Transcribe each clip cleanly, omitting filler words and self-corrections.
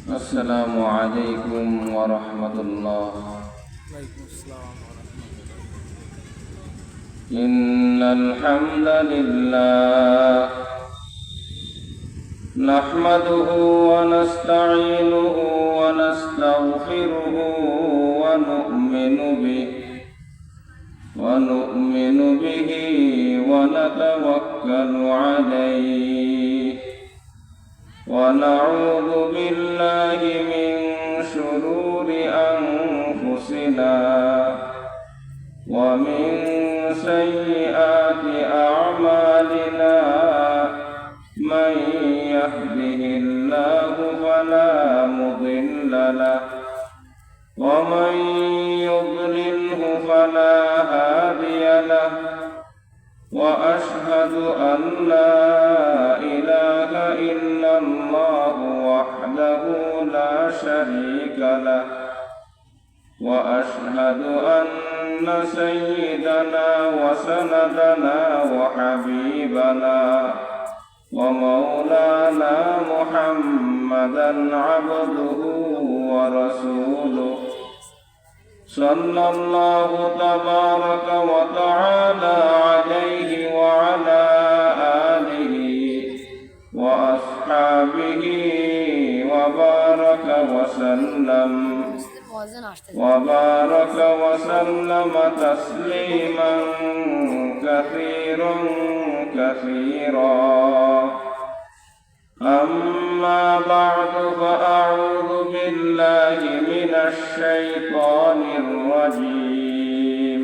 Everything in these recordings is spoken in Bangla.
السلام عليكم ورحمة الله. وعليكم السلام ورحمة الله. إن الحمد لله نحمده ونستعينه ونستغفره ونؤمن به ونتوكل عليه ونعوذ بالله من شرور أنفسنا ومن سيئات أعمالنا من يهده الله فلا مضل له ومن يضلله فلا هادي له وأشهد أن لا إله إلا الله وحده لا شريك له وأشهد أن سيدنا وسندنا وحبيبنا ومولانا محمدا عبده ورسوله صلى الله تبارك وتعالى عليه وعلى آله وأصحابه وبارك وسلم تسليما كثيرا. أما بعد فأعوذ بالله من الشيطان الرجيم.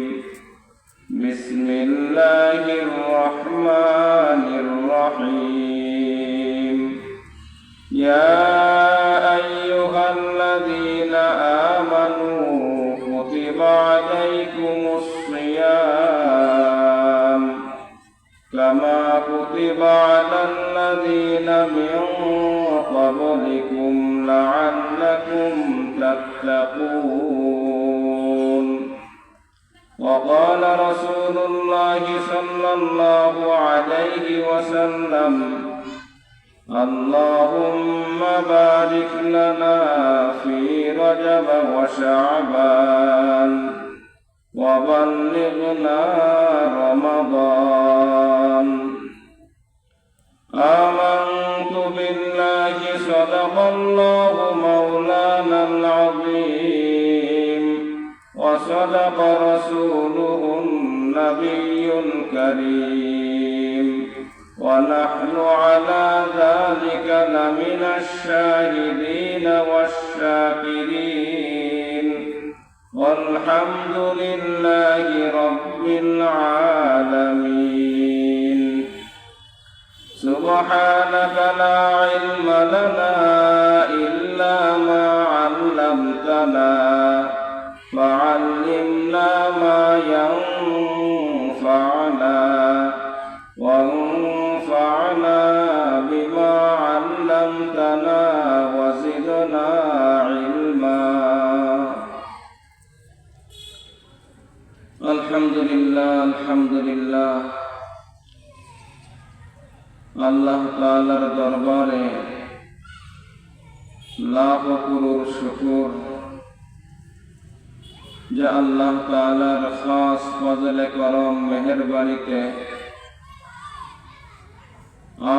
بسم الله الرحمن الرحيم. يا أيها الذين آمنوا كتب عليكم الصيام كما كتب على الذين من قبلكم لعلكم تتقون. وقال رسول الله صلى الله عليه وسلم: اللهم بارك لنا في رجب وشعبان وبلغنا رمضان. آمنت بالله صدق الله مولانا العظيم وصدق رسوله النبي الكريم ونحن على ذلك لمن الشاهدين والشاكرين والحمد لله رب العالمين. سبحانك لا علم لنا إلا ما علمتنا فعلمنا ما ينفعنا وانفعنا بما علمتنا وزدنا علما. আলহামদুলিল্লাহ আল্লাহ তাআলার দরবারে লাখ করোড় শুকর যে আল্লাহ তাআলার খাস ফজলে করম মেহেরবানিতে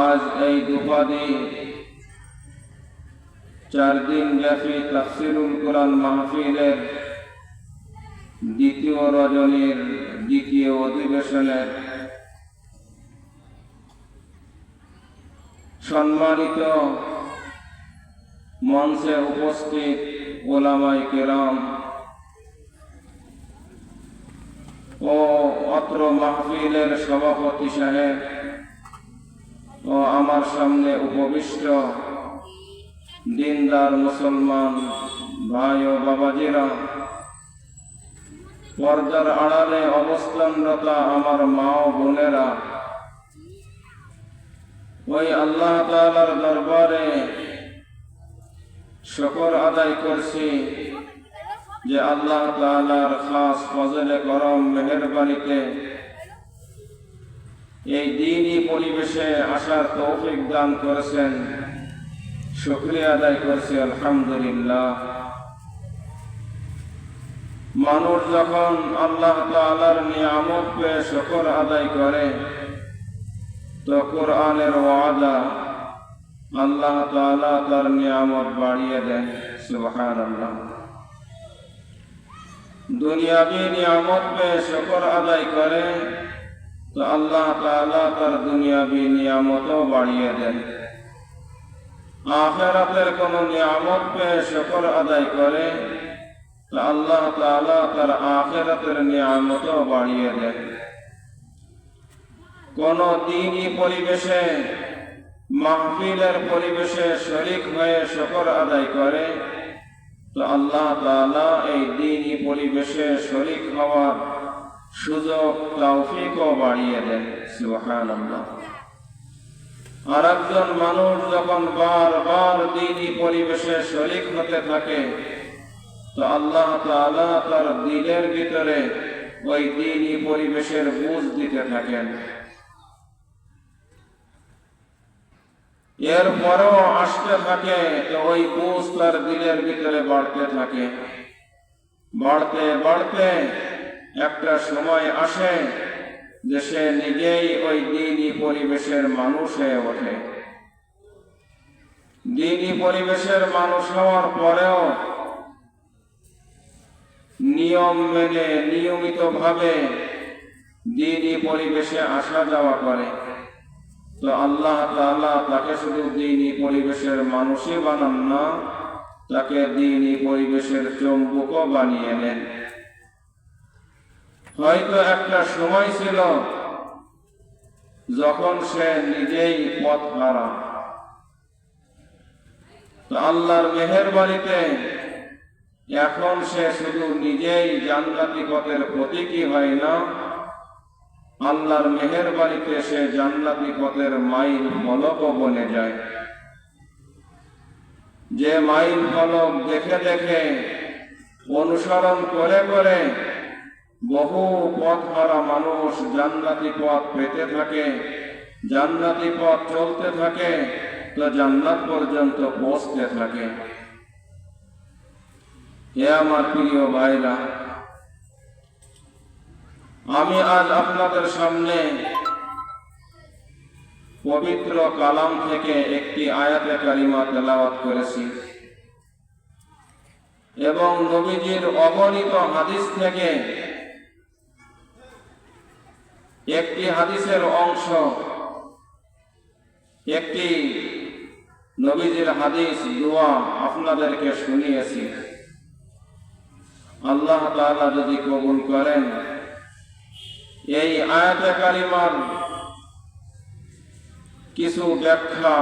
আজ এই দুপাদি 4 দিন ব্যাপী তাফসীরুল কোরআন মাহফিলের দ্বিতীয় রজনীর দ্বিতীয় অধিবেশনের সম্মানিত মঞ্চে উপস্থিত ওলামায়ে কেরাম ও অত্র মাহফিলের সভাপতি সাহেব ও আমার সামনে উপবিষ্ট দিনদার মুসলমান ভাই ও বাবাজিরা, পর্দার আড়ালে অবস্থানরত আমার মা ও বোনেরা, ওই আল্লাহ তাআলার দরবারে শুকর আদায় করছি যে আল্লাহ তাআলার খাস ফজলে করম মেহেরবানিতে এই দ্বীনি পরিবেশে আসার তৌফিক দান করেছেন। শুকরিয়া আদায় করছি আলহামদুলিল্লাহ। মানুষ যখন আল্লাহ তাআলার নিয়ামত পেয়ে শুকর আদায় করে তো কোরআনের ওয়াদা আল্লাহ তাআলা তার নিয়ামত বাড়িয়ে দেন। সুবহানাল্লাহ। দুনিয়াবি নিয়ামত পেয়ে শুকর আদায় করে তো আল্লাহ তাআলা তার দুনিয়াবি নিয়ামতও বাড়িয়ে দেন। আখিরাতের কোন নিয়ামত পেয়ে শুকর আদায় করে তো আল্লাহ তাআলা তার আখিরাতের নিয়ামতও বাড়িয়ে দেন। কোন দ্বীনি পরিবেশে মাহফিলের পরিবেশে শরীক হয়ে শুকর আদায় করে তো আল্লাহ তাআলা এই দ্বীনি পরিবেশে শরীক হওয়ার সুযোগ তৌফিকও বাড়িয়ে দেন। সুবহানাল্লাহ। আর একজন মানুষ যখন বারবার দ্বীনি পরিবেশে শরীক হতে থাকে তো আল্লাহ তাআলা তার দিলের ভিতরে ওই দ্বীনি পরিবেশের বুঝ দিতে থাকেন। এরপরেও আসতে থাকে তো ওই বুঝ তার দিলের ভিতরে বাড়তে থাকে। বাড়তে বাড়তে একটা সময় আসে যে সে নিজেই ওই দ্বীনি পরিবেশের মানুষ হয়ে ওঠে। দ্বীনি পরিবেশের মানুষ হওয়ার পরেও নিয়ম মেনে নিয়মিতভাবে দ্বীনি পরিবেশে আসা যাওয়া করে তো আল্লাহ তাআলা তাকে শুধু দ্বীনি পরিবেশের মানুষই বানান না, তাকে দ্বীনি পরিবেশের চুম্বকও বানিয়ে নেন। হয়তো একটা সময় ছিল যখন সে নিজেই পথ হারা, তো আল্লাহর মেহেরবানিতে এখন সে শুধু নিজেই জান্নাতি পথের প্রতীকী হয় না, আল্লাহর মেহেরবানিতে সে জান্নাতি পথের মাইল ফলকও বনে যায়। যে মাইল ফলক দেখে দেখে অনুসরণ করে করে বহু পথ হারা মানুষ জান্নাতি পথ পেতে থাকে, জান্নাতি পথ চলতে থাকে তো জান্নাত পর্যন্ত পৌঁছতে থাকে। হে আমার প্রিয় ভাইরা, আমি আজ আপনাদের সামনে পবিত্র কালাম থেকে একটি আয়াতে কারিমা তেলাওয়াত করেছি এবং নবীজির অগণিত হাদিস থেকে একটি হাদিসের অংশ, একটি নবীজির হাদিস দোয়া আপনাদেরকে শুনিয়েছি। আল্লাহ তাআলা যদি কবুল করেন এই আয়াতে কারিমার কিছু ব্যাখ্যা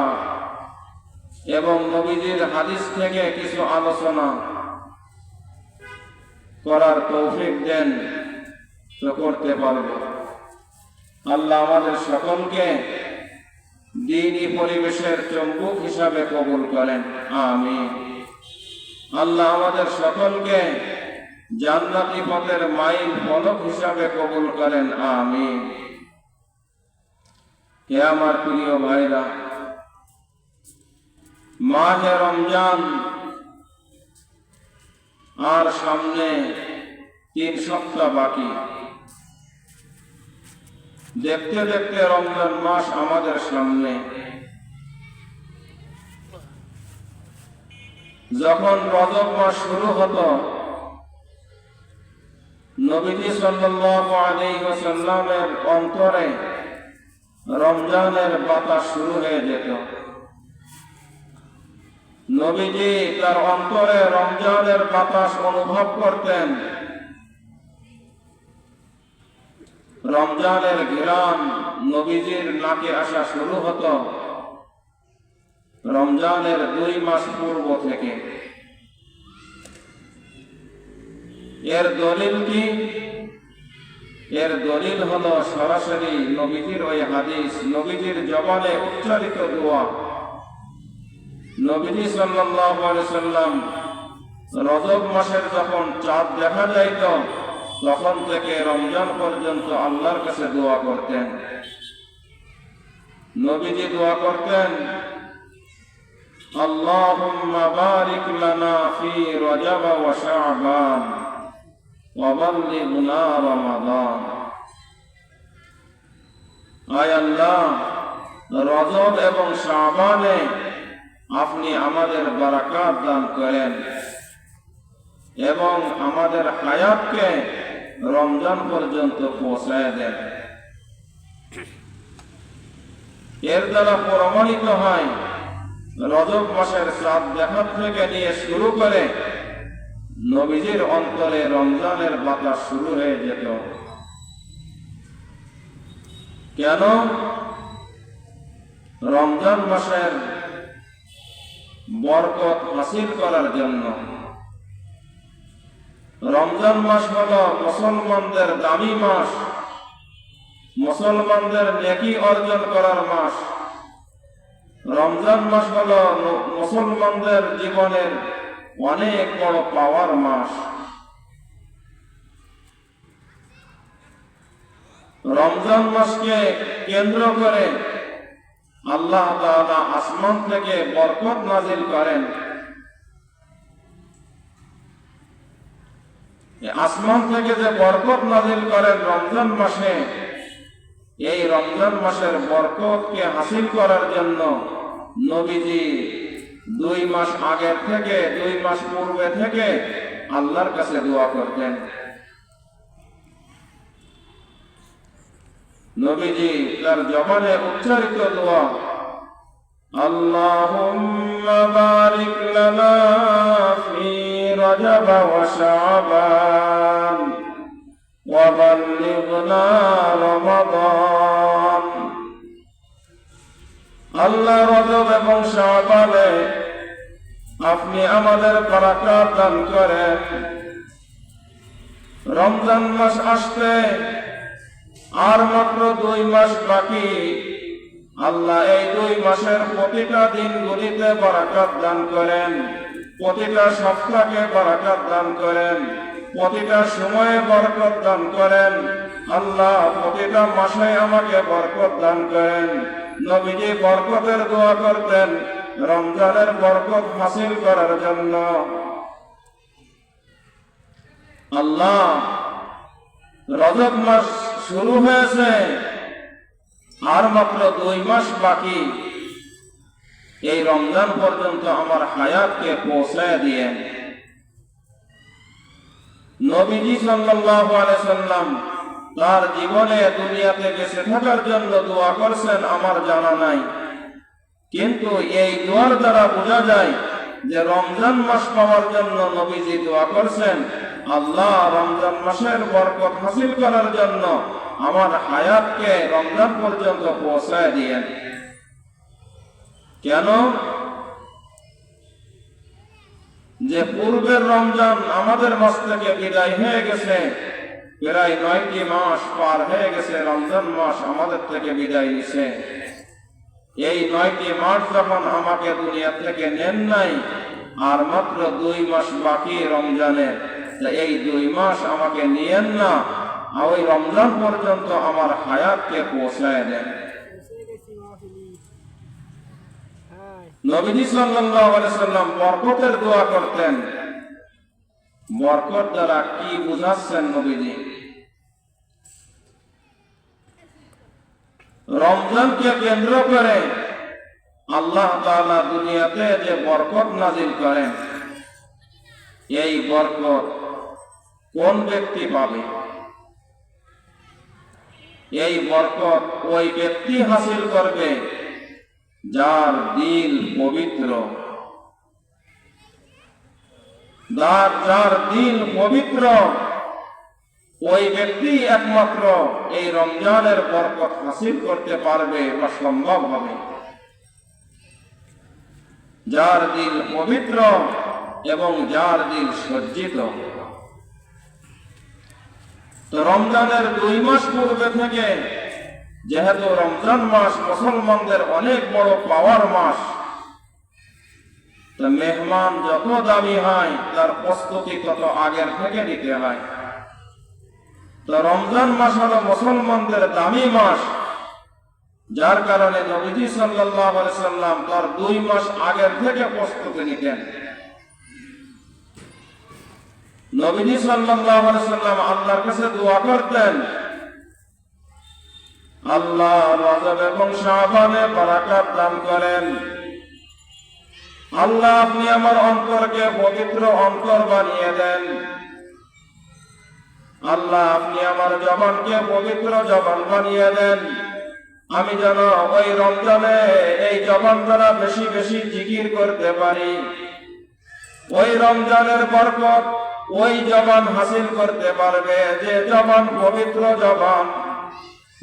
এবং নবীজির হাদিস থেকে কিছু আলোচনা করার তৌফিক দেন তো করতে পারব। আল্লাহ আমাদের সকলকে দ্বীনি পরিবেশের চুম্বক হিসাবে কবুল করেন, আমিন। আল্লাহ আমাদের সকলকে জান্নাতি পথের মাইল ফলক হিসাবে কবুল করেন, আমিন। হে আমার প্রিয় ভাইরা, মাহে রমজান আর সামনে 3 সপ্তাহ বাকি। দেখতে দেখতে রমজান মাস আমাদের সামনে। যখন রজব মাস শুরু হতো নবীজি সাল্লাল্লাহু আলাইহি ওয়াসাল্লামের অন্তরে রমজানের বাতাস শুরু হয়ে যেত। নবীজি তার অন্তরে রমজানের বাতাস অনুভব করতেন। রমজানের ঘিরান নবীজির নাকে আসা শুরু হতো রমজানের 2 মাস পূর্ব থেকে। এর দলিল কি? এর দলিল হলো সরাসরি নবীজির ওই হাদিস, নবীজির জবানে উচ্চারিত দোয়া। নবীজি সাল্লাল্লাহু আলাইহি সাল্লাম রজব মাসের যখন চাঁদ দেখা যাইত তখন থেকে রমজান পর্যন্ত আল্লাহর কাছে দোয়া করতেন। নবীজি দোয়া করতেন, اللهم بارك لنا في رجب وشعبان وبلغنا رمضان আয় আল্লাহ, রজব এবং শাবানে আপনি আমাদের বারাকাত দান করেন এবং আমাদের হায়াতকে রমজান পর্যন্ত পৌঁছায় দেন। এর দ্বারা প্রমাণিত হয় রজব মাসের চাঁদ দেখা থেকে নিয়ে শুরু করে নবীজির অন্তরে রমজানের বাতাস শুরু হয়ে যেত। কেন? রমজান মাসের বরকত হাসিল করার জন্য। রমজান মাস হল মুসলমানদের দামি মাস, মুসলমানদের নেকি অর্জন করার মাস। রমজান মাস হল মুসলমানদের জীবনের অনেক বড় পাওয়ার মাস। রমজান মাসকে কেন্দ্র করে আল্লাহ তাআলা আসমান থেকে বরকত নাজিল করেন। আসমান থেকে যে বরকত নাজিল করেন রমজান মাসে, এই রমজান মাসের বরকতকে হাসিল করার জন্য নবীজি 2 মাস আগের থেকে 2 মাস পূর্বে থেকে আল্লাহর কাছে দোয়া করতেন। নবীজি তার জবানে উচ্চারিত দোয়া, আল্লাহুম্মা বারিক লানা ফি রজব ওয়া শাবান ওয়া বাল্লিগনা রমাদান। আল্লাহ, রজব এবং শাবানে আপনি আমাদের বারাকাত দান করেন। রমজান মাস আসতে আর মাত্র 2 মাস বাকি। আল্লাহ, এই 2 মাসের প্রতিটা দিনগুলিতে বারাকাত দান করেন, প্রতিটা সপ্তাহে বারাকাত দান করেন, প্রতিটা সময়ে বরকত দান করেন। আল্লাহ, প্রতিটা মাসে আমাকে বরকত দান করেন। নবীজি বরকতের দোয়া করতেন রমজানের বরকত হাসিল করার জন্য। আল্লাহ, রজব মাস শুরু হয়েছে, আর মাত্র 2 মাস বাকি। এই রমজান পর্যন্ত আমার হায়াতকে পৌঁছায় দিয়ে। নবীজি সাল্লাল্লাহু আলাইহি সাল্লাম তার জীবনে দুনিয়াতে বেঁচে থাকার জন্য দোয়া করছেন আমার জানা নাই, কিন্তু এই দোয়ার দ্বারা বোঝা যায় যে রমজান মাস পাওয়ার জন্য নবীজি দোয়া করছেন, আল্লাহ, রমজান মাসের বরকত হাসিল করার জন্য আমার হায়াতকে রমজান পর্যন্ত পৌঁছায় দিয়েন। কেন? যে পূর্বের রমজান আমাদের মাস থেকে বিদায় হয়ে গেছে, প্রায় 9টি মাস পার হয়ে গেছে, রমজান মাস আমাদের থেকে বিদায় নিছে। এই 9টি মাস যখন আমাকে দুনিয়া থেকে নেন নাই, আর মাত্র 2 মাস বাকি রমজানের, এই 2 মাস আমাকে নিয়েন না, ওই রমজান পর্যন্ত আমার হায়াতকে পৌঁছায় দেন। নবীজি সাল্লাল্লাহু আলাইহি সাল্লাম বরকতের দোয়া করতেন। বরকত দ্বারা কি বুঝাচ্ছেন নবীজি? রমজানকে কেন্দ্র করে আল্লাহ তাআলা দুনিয়াতে যে বরকত নাজিল করেন, এই বরকত কোন ব্যক্তি পাবে? এই বরকত ওই ব্যক্তি হাসিল করবে যার দিল পবিত্র। যার দিল পবিত্র, ওই ব্যক্তি একমাত্র এই রমজানের বরকত হাসিল করতে পারবে বা সম্ভব হবে। যার দিল পবিত্র এবং যার দিল সজ্জিত। তো রমজানের 2 মাস পূর্বে থেকে, যেহেতু রমজান মাস মুসলমানদের অনেক বড় পাওয়ার মাস, তো মেহমান যত দামি হয় তার প্রস্তুতি তত আগের থেকে নিতে হয়। তো রমজান মাস হলো মুসলমানদের দামি মাস, যার কারণে নবীজি সাল্লাল্লাহু আলাইহি সাল্লাম তার 2 মাস আগের থেকে প্রস্তুতি নিতেন। নবীজি সাল্লাল্লাহু আলাইহি সাল্লাম আল্লাহর কাছে দোয়া করতেন, আল্লাহ রজব এবং শাবানে বারাকাত দান করেন। আল্লাহ আপনি আমার অন্তরকে পবিত্র অন্তর বানিয়ে দেন। আল্লাহ আপনি আমার জবানকে পবিত্র জবান বানিয়ে দেন। আমি যেন ওই রমজানে এই জবান দ্বারা বেশি বেশি জিকির করতে পারি। ওই রমজানের বরকত ওই জবান হাসিল করতে পারবে যে জবান পবিত্র জবান,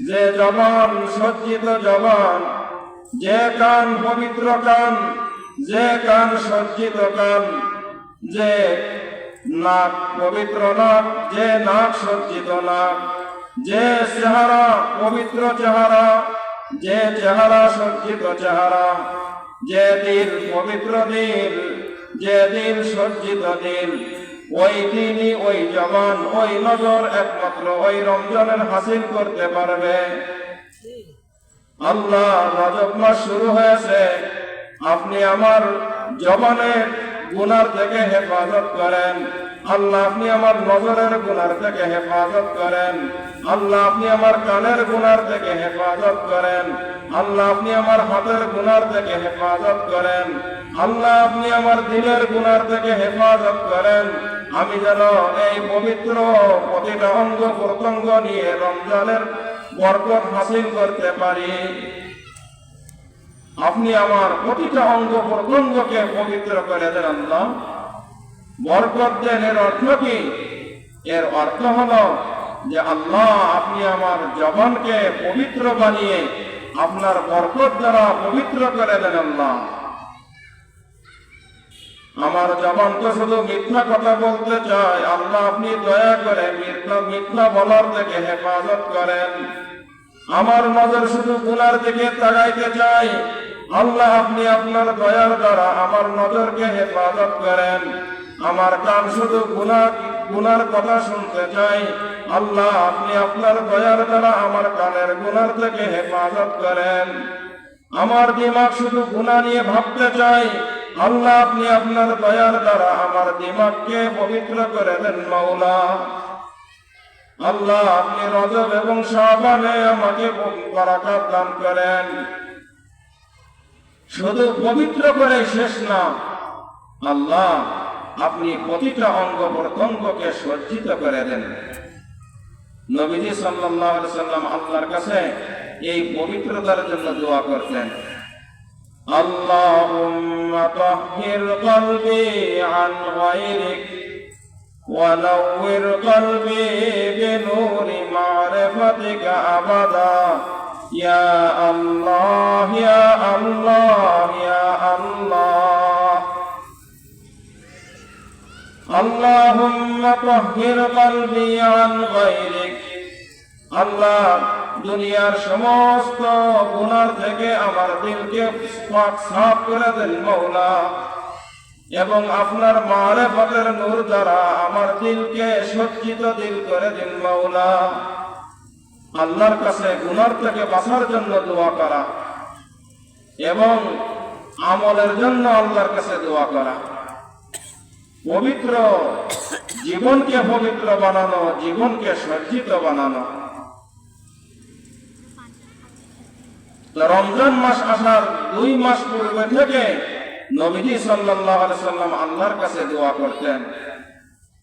যে জবান সজ্জিত জবান, যে কান পবিত্র কান, যে কান সজ্জিত কান, যে নাক পবিত্র নাক, যে নাক সজ্জিত নাক, যে চেহারা পবিত্র চেহারা, যে চেহারা সজ্জিত চেহারা, যে দিল পবিত্র দিল, যে দিল সজ্জিত দিল, ওই দিনই ওই জবান ওই নজর একমাত্র ওই রমজানের হাসিল করতে পারবে। আল্লাহ রজব মাস শুরু হয়েছে, আপনি আমার জবানের গুনার থেকে হেফাজত করেন। আল্লাহ আপনি আমার নজরের গুনার থেকে হেফাজত করেন। আল্লাহ আপনি আমার কানের গুনার থেকে হেফাজত করেন। আল্লাহ আপনি আমার হাতের গুনার থেকে হেফাজত করেন। আল্লাহ আপনি আমার দিলের গুনার থেকে হেফাজত করেন। আমি যেন এই পবিত্র প্রতিটা অঙ্গ প্রত্যঙ্গ নিয়ে রমজানের বরকত হাসিল করতে পারি। আপনি আমার প্রতিটা অঙ্গ প্রত্যঙ্গকে পবিত্র করে দেন আল্লাহ। বরকত দেন এর অর্থ কি? এর অর্থ হলো যে আল্লাহ আপনি আমার জবানকে পবিত্র বানিয়ে আপনার বরকত দ্বারা পবিত্র করে দেন আল্লাহ। আমার জবান তো শুধু মিথ্যা কথা বলতে চায়, আল্লাহ আপনি দয়া করে মিথ্যা বলার থেকে হেফাজত করেন। আমার নজর শুধু গুনার দিকে তাকাইতে চাই, আল্লাহ আপনি আপনার দয়ার দ্বারা আমার নজরকে হেফাজত করেন। আমার কান শুধু গুনার কথা শুনতে চাই, আল্লাহ আপনি আপনার দয়ার দ্বারা আমার কানের গুনার থেকে হেফাজত করেন। আমার দিমাগ শুধু গুনাহ নিয়ে ভাবতে চাই, আল্লাহ আপনি আপনার দয়ার দ্বারা আমার দিমাগকে পবিত্র করে দেন মাওলা। আল্লাহ আপনি রজব এবং শাবানে আমাকে বারাকাত দান করেন। শুধু পবিত্র করে শেষ না, আল্লাহ আপনি প্রতিটা অঙ্গ প্রত্যঙ্গকে সজ্জিত করে দেন। নবীজি সাল্লাল্লাহু আলাইহি সাল্লাম আল্লাহর কাছে এই পবিত্রতার জন্য দোয়া করতেন, আল্লাহুম্মা তাহহির কলবি আন গায়রিক ওয়া নাওয়ির কলবি বিনূরি মা'রিফাতিকা আবাদা ইয়া আল্লাহ ইয়া আল্লাহ ইয়া আল্লাহ। আল্লাহুম্মা তাহহির কলবি আন গায়রিক, আল্লাহ দুনিয়ার সমস্ত গুনার থেকে আমার দিলকে পাক সাফ করে দেন মাওলা, এবং আপনার মারিফতের নূর দ্বারা আমার দিলকে সজ্জিত দিল করে দিন মাওলা। আল্লাহর কাছে গুনার থেকে বাঁচার জন্য দোয়া করা এবং আমলের জন্য আল্লাহর কাছে দোয়া করা, পবিত্র জীবনকে পবিত্র বানানো, জীবনকে সজ্জিত বানানো। রমজান মাস আসার 2 মাস পূর্বে থেকে নবীজি সাল্লাল্লাহু আলাইহি সাল্লাম আল্লাহর কাছে দোয়া করতেন,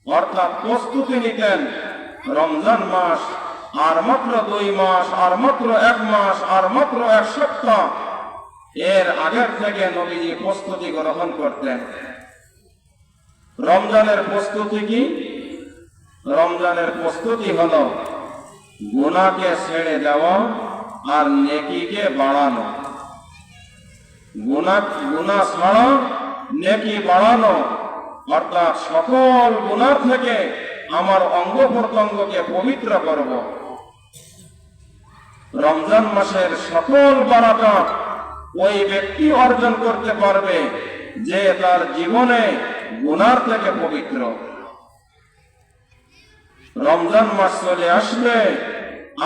অর্থাৎ প্রস্তুতি নিতেন। রমজান মাস আর মাত্র 2 মাস, আর মাত্র 1 মাস, আর মাত্র 1 সপ্তাহ, এর আগের থেকে নবীজি প্রস্তুতি গ্রহণ করতেন। রমজানের প্রস্তুতি কি? রমজানের প্রস্তুতি হলো গুনাহকে ছেড়ে দেওয়া আর নেকিকে বাড়ানো। গুনাহ ছাড়া নেকি বাড়ানো, অর্থাৎ সকল গুনাহ থেকে আমার অঙ্গ প্রত্যঙ্গকে পবিত্র করব। রমজান মাসের সকল বারাকাত ওই ব্যক্তি অর্জন করতে পারবে যে তার জীবনে গুনার থেকে পবিত্র। রমজান মাস চলে আসবে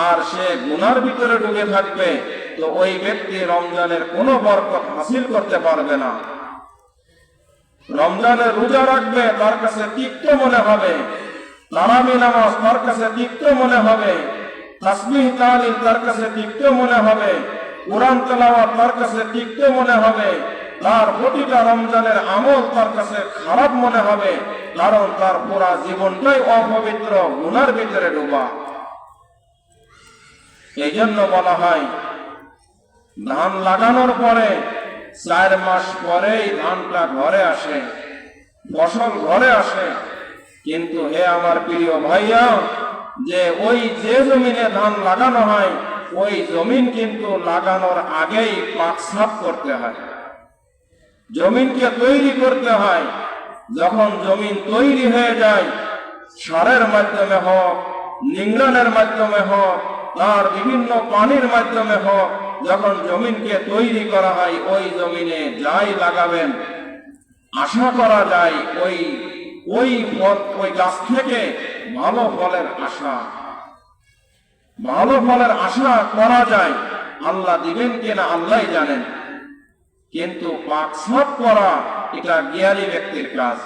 আর সে গুনার ভিতরে ডুবে থাকবে, তো ওই ব্যক্তি রমজানের কোনো বরকত হাসিল করতে পারবে না। রমজানের রোজা রাখবে, তার কাছে তিক্ত মনে হবে। তারাবি নামাজ তার কাছে তিক্ত মনে হবে। তাসবিহ তাহলিল তার কাছে তিক্ত মনে হবে। কোরআন তেলাওয়াত তার কাছে তিক্ত মনে হবে। তার প্রতিটা রমজানের আমল তার কাছে খারাপ মনে হবে, কারণ তার পুরা জীবনটাই অপবিত্র, গুনার ভিতরে ডোবা। এই জন্য বলা হয়, ধান লাগানোর পরে 4 মাস পরেই ধানটা ঘরে আসে, ফসল ঘরে আসে। কিন্তু হে আমার প্রিয় ভাইয়া, যে জমিনে ধান লাগানো হয়, ওই জমিন কিন্তু লাগানোর আগেই পাক সাফ করতে হয়, জমিনকে তৈরি করতে হয়। যখন জমিন তৈরি হয়ে যায়, সারের মাধ্যমে হোক, নিংড়ানের মাধ্যমে হোক, তার বিভিন্ন পানির মাধ্যমে হোক, যখন জমিনকে তৈরি করা হয়, ওই জমিনে যাই লাগাবেন, আশা করা যায় ওই গাছ থেকে ভালো ফলের আশা করা যায়। আল্লাহ দিবেন কিনা আল্লাহই জানেন। কিন্তু পাক সাফ করা এটা জ্ঞানী ব্যক্তির কাজ।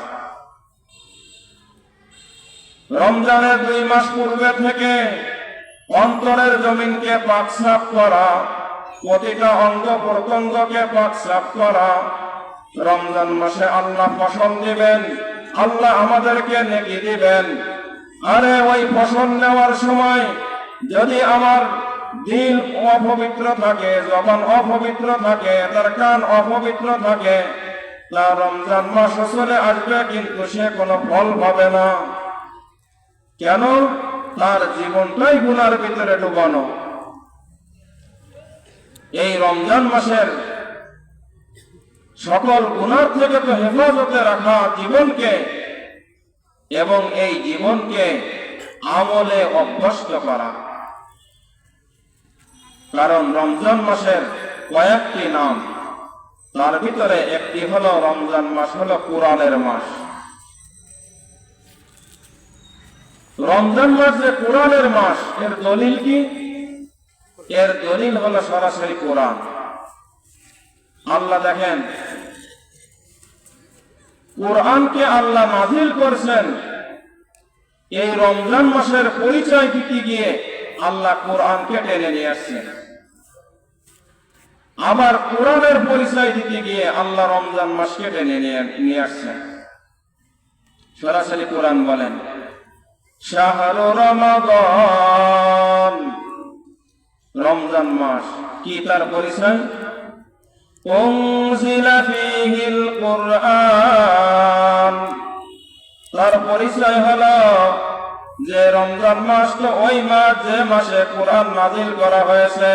রমজানের 2 মাস পূর্বে থেকে অন্তরের জমিনকে পাক সাফ করা, প্রতিটা অঙ্গ প্রত্যঙ্গকে পাক সাফ করা। রমজান মাসে আল্লাহ ফসল দিবেন, আল্লাহ আমাদেরকে নেকি দিবেন। আরে ওই ফসল নেওয়ার সময় যদি আমার দিল অপবিত্র থাকে, জবান অপবিত্র থাকে, তার কান অপবিত্র থাকে, তার রমজান মাস চলে আসবে কিন্তু সে কোনো ফল পাবে না। কেন? তার জীবনটাই গুনার ভিতরে ডুবানো। এই রমজান মাসের সকল গুনার থেকে তো হেফাজতে রাখা জীবনকে, এবং এই জীবনকে আমলে অভ্যস্ত করা। কারণ রমজান মাসের কয়েকটি নাম, তার ভিতরে একটি হলো রমজান মাস হলো কোরআনের মাস। রমজান মাস যে কোরআনের মাস, এর দলিল কি? এর দলিল হলো সরাসরি কোরআন। আল্লাহ দেখেন, কোরআনকে আল্লাহ নাজিল করেছেন এই রমজান মাসের পরিচয় দিতে গিয়ে। আল্লাহ কোরআনকে টেনে নিয়ে আসছেন। আবার কোরআনের পরিচয় দিতে গিয়ে আল্লাহ রমজান মাসকে টেনে নিয়ে আসছেন। সরাসরি কোরআন বলেন, শাহরু রমাদান, রমজান মাস কি তার পরিচয়? উনজিলা ফীহিল কুরআন, তার পরিচয় হলো যে রমজান মাস তো ওই মাস যে মাসে কোরআন নাজিল করা হয়েছে।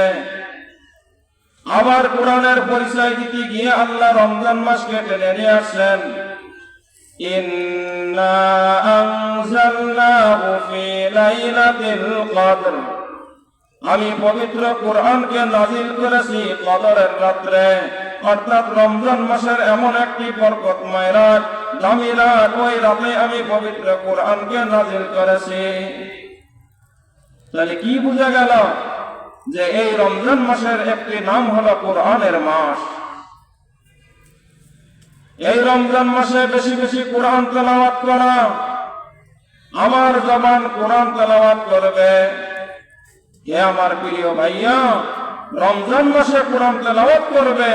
আবার কোরআনের পরিচয় দিতে গিয়ে আল্লাহ রমজান মাসকে টেনে নিয়ে আসছেন, ইন্না আনজালনাহু ফী লাইলাতিল কদর, আমি পবিত্র কোরআনকে নাজিল করেছি কদরের রাত্রে। অর্থাৎ রমজান মাসের এমন একটি বরকতময় রাত, দামি রাত, ওই রাতে আমি পবিত্র কোরআনকে নাজিল করেছি। তাহলে কি বোঝা গেল? যে এই রমজান মাসের একটি নাম হলো কোরআনের মাস। এই রমজান মাসে বেশি বেশি কোরআন তেলাওয়াত করা। আমার জবান কোরআন তেলাওয়াত করবে। হে আমার প্রিয় ভাইয়া, রমজান মাসে কোরআন তেলাওয়াত করবে,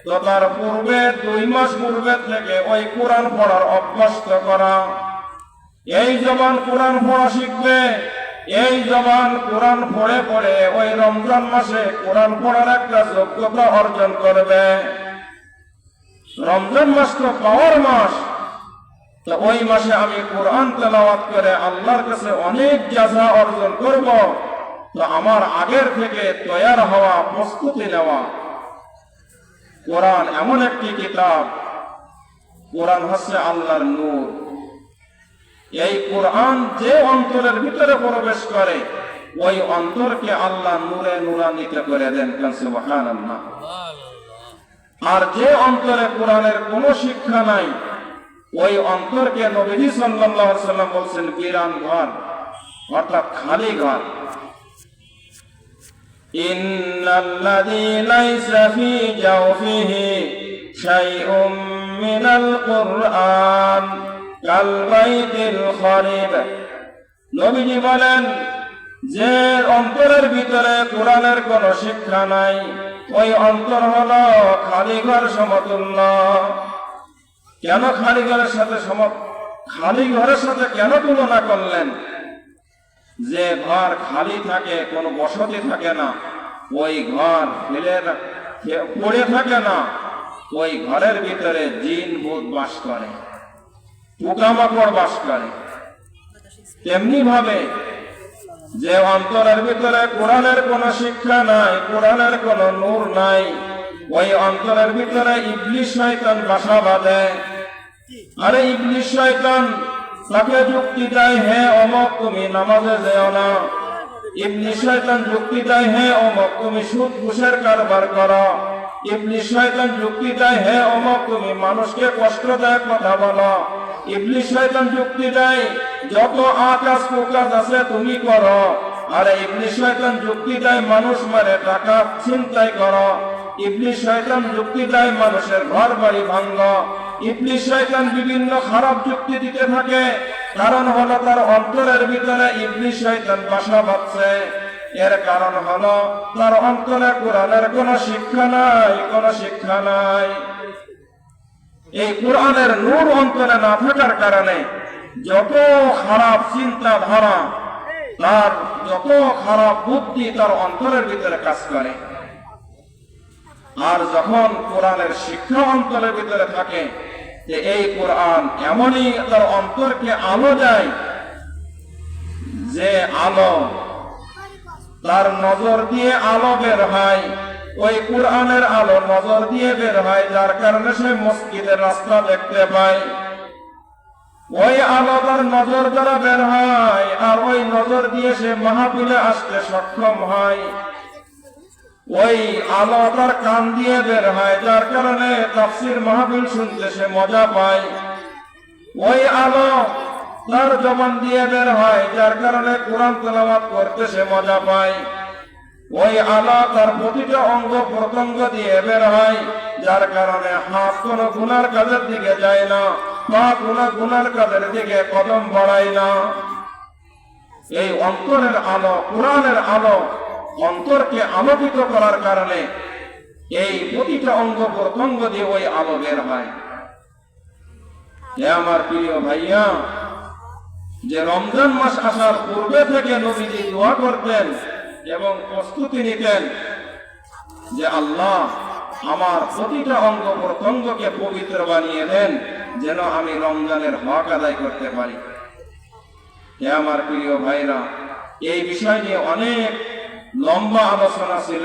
তো তার পূর্বে 2 মাস পূর্বে থেকে ওই কোরআন পড়ার অভ্যাস করা। এই জবান কোরআন পড়া শিখবে, এই জবান কোরআন পড়ে পড়ে ওই রমজান মাসে কোরআন পড়ার একটা যোগ্যতা অর্জন করবে। রমজান মাস তো পাওয়ার মাস, তো ওই মাসে আমি কোরআন তেলাওয়াত করে আল্লাহর কাছে অনেক জাযা অর্জন করব। তো আমার আগের থেকে তৈয়ার হওয়া, প্রস্তুতি নেওয়া। কোরআন এমন একটি কিতাব, কোরআন হচ্ছে আল্লাহর নূর। এই কোরআন যে অন্তরের ভিতরে প্রবেশ করে, ওই অন্তরকে আল্লাহ নূরে নূরান্বিত করে দেন। সুবহানাল্লাহ। আর যে অন্তরে কোরআনের কোনো শিক্ষা নাই, ওই অন্তরকে নবীজি সাল্লাল্লাহু আলাইহি ওয়াসাল্লাম বলছেন বিরান ঘর, অর্থাৎ খালি ঘর। ইন্নাল্লাযী লাইসা ফী জাওফিহি শাইউম মিনাল কুরআন কাল বাইতিল খারিব। নবীজি বলেন, যে অন্তরের ভিতরে কোরআনের কোন শিক্ষা নাই, ওই অন্তর হলো খালি ঘর সমতুল্য। কেন খালি ঘরের সাথে খালি ঘরের সাথে কেন তুলনা করলেন? যে ঘর খালি থাকে, কোনো বসতি থাকে না, ওই ঘর পড়ে থাকে না, ওই ঘরের ভিতরে জিন ভূত বাস করে, পোকামাকড় বাস করে। তেমনি ভাবে যে অন্তরের ভিতরে কোরআনের কোন শিক্ষা নাই, কোরআনের কোন নূর নাই, ওই অন্তরের ভিতরে ইবলিস শয়তান বাসা বাঁধে। আরে ইবলিস শয়তান তাকে যুক্তি দেয়, হে অমক তুমি নামাজে যেও না। ইবলিস শয়তান যুক্তি দেয়, হে অমক তুমি সুদ ঘুষের কারবার করো। ইবলিস শয়তান যুক্তি দেয়, হে অমক তুমি মানুষকে কষ্টদায়ক কথা বলো। ইবলিস শয়তান যুক্তি দেয়, যত আকাশ কুকাজ আছে তুমি করো। আর ইবলিস শয়তান যুক্তি দেয়, মানুষ মারে টাকা ছিনতাই করো। ইবলিস শয়তান যুক্তি দেয়, মানুষের ঘর বাড়ি ভাঙো। ইবলিস শয়তান বিভিন্ন খারাপ যুক্তি দিতে থাকে, কারণ হলো তার অন্তরের ভিতরে ইবলিস শয়তান বাসা বাঁধছে। এর কারণ হলো তার অন্তরে কোরআনের কোন শিক্ষা নাই, কোন শিক্ষা নাই। এই কোরআনের নূর অন্তরে না থাকার কারণে যত খারাপ চিন্তাধারা, তার যত খারাপ বুদ্ধি তার অন্তরের ভিতরে কাজ করে। আর যখন কোরআনের শিক্ষা অন্তরের ভিতরে থাকে, যে এই কোরআন এমনই তার অন্তরকে আলো দেয়, যে আলো তার নজর দিয়ে আলো বের হয়, ওই কোরআনের আলো নজর দিয়ে বের হয়, যার কারণে সে মসজিদের রাস্তা দেখতে পায়। ওই আলো তার নজর দ্বারা বের হয়, আর ওই নজর দিয়ে সে মাহফিলে আসতে সক্ষম হয়। ওই আলো তার কান দিয়ে বের হয়, যার কারণে তাফসীর মাহফিল শুনতে সে মজা পায়। ওই আলো তার জবান দিয়ে বের হয়, যার কারণে কোরআন তেলাওয়াত করতে সে মজা পায়। ওই আলো তার প্রতিটা অঙ্গ প্রত্যঙ্গ দিয়ে বের হয়, যার কারণে হাত কোনো গুনার কাজের দিকে যায় না, পা কোনো গুনার কাজের দিকে কদম বাড়ায় না। এই অন্তরের আলো, কোরআনের আলো অন্তরকে আলোকিত করার কারণে এই প্রতিটা অঙ্গ প্রত্যঙ্গ দিয়ে ওই আলো বের হয়। হে আমার প্রিয় ভাইয়া, যে রমজান মাস আসার পূর্বে থেকে নবীজি দোয়া করতেন এবং প্রস্তুতি নিতেন, যে আল্লাহ আমার প্রতিটা অঙ্গ প্রত্যঙ্গকে পবিত্র বানিয়ে দেন, যেন আমি রমজানের হক আদায় করতে পারি। হে আমার প্রিয় ভাইরা, এই বিষয় নিয়ে অনেক লম্বা আলোচনা ছিল,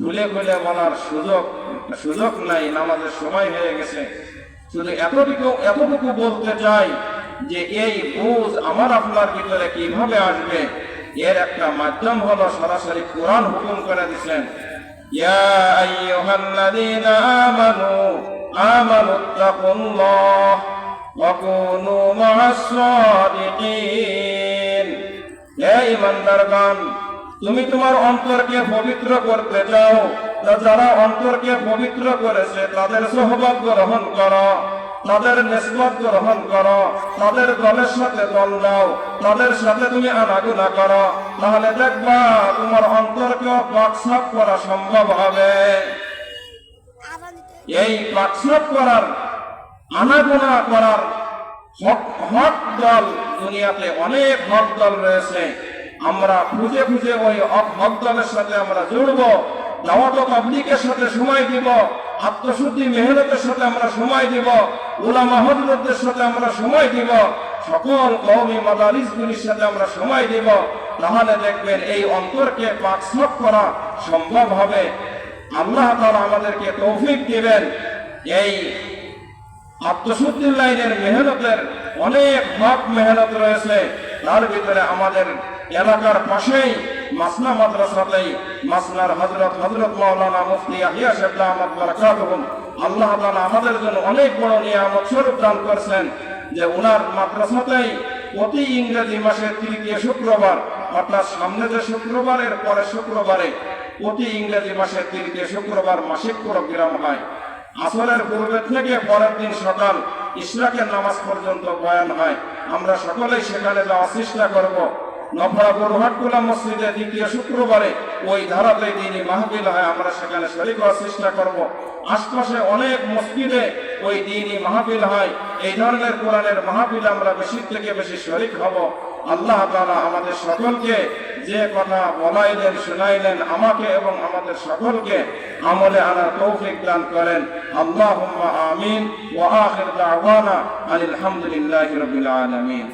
খুলে খুলে বলার সুযোগ নাই, নামাজের সময় হয়ে গেছে। শুধু এতটুকু বলতে চাই যে এই বুঝ আমার আপনার ভিতরে কিভাবে আসবে, এর একটা মাধ্যম হলো সরাসরি কোরআন হুকুম করে দিয়েছেন, ইয়া আইয়ুহাল্লাযীনা আমানুত্তাকুল্লাহ ওয়া কুনু মা'আস সাদিকিন। হে ঈমানদারগণ, তুমি তোমার অন্তরকে পবিত্র করতে চাও, যারা অন্তরকে পবিত্র করেছে তাদের সোহবত গ্রহণ করো, তাদের নিসবত গ্রহণ করো, তাদের দলের সাথে দল দাও, তাদের সাথে তুমি আনাগোনা করো, তাহলে দেখবা তোমার অন্তরকে পাকসাফ করা সম্ভব হবে। এই পাকসাফ করার, আনাগোনা করার হক দল, দুনিয়াতে অনেক হক দল রয়েছে। আমরা খুঁজে খুঁজে ওই হক দলের সাথে আমরা জুড়বো, দাওয়াত তাবলীগের সাথে সময় দিব, আত্মশুদ্ধি মেহনতের সাথে আমরা সময় দিব, উলামা হযরতদের সাথে আমরা সময় দিব, সকল কওমি মাদারিসগুলির সাথে আমরা সময় দিব। তাহলে দেখবেন এই অন্তরকে পাকসাফ করা সম্ভব হবে। আল্লাহ তাআলা আমাদেরকে তৌফিক দিবেন। এই আত্মশুদ্ধির লাইনের মেহনতের অনেক হক মেহনত রয়েছে, তার ভিতরে আমাদের এলাকার পাশেই মাসনা মাদ্রাসাতেই মাসনার হযরত মাওলানা মুফতি ইয়াহইয়া সাহেব দামাত বারাকাতুহুম, আল্লাহ তাআলা আমাদের জন্য অনেক বড় নিয়ামত স্বরূপ দান করেছেন, যে ওনার মাদ্রাসাতেই প্রতি ইংরেজি মাসের তৃতীয় শুক্রবার অর্থাৎ সামনে যে শুক্রবারের পরে শুক্রবারে প্রতি ইংরেজি মাসের 3 শুক্রবার মাসিক প্রোগ্রাম হয়। আসরের পূর্বে থেকে পরের দিন সকাল ইশরাকের নামাজ পর্যন্ত বয়ান হয়। আমরা সকলেই সেখানে যাওয়ার চেষ্টা করব। নফরা বুরহাটকুলা মসজিদে 2 শুক্রবারে ওই ধারাতে দিনই মাহফিল হয়, আমরা সেখানে শরীক হওয়ার চেষ্টা করব। আশপাশে অনেক মসজিদে ওই দিনই মাহফিল হয়। এই ধরনের কোরআনের মাহফিল আমরা বেশি থেকে বেশি শরীক হব। আল্লাহ তাআলা আমাদের সকলকে যে কথা বলাইলেন শুনাইলেন, আমাকে এবং আমাদের সকলকে আমলে আনার তৌফিক দান করেন। আল্লাহুম্মা আমিন। ওয়া আখির দাওয়ানা আলহামদুলিল্লাহি রাব্বিল আলামিন।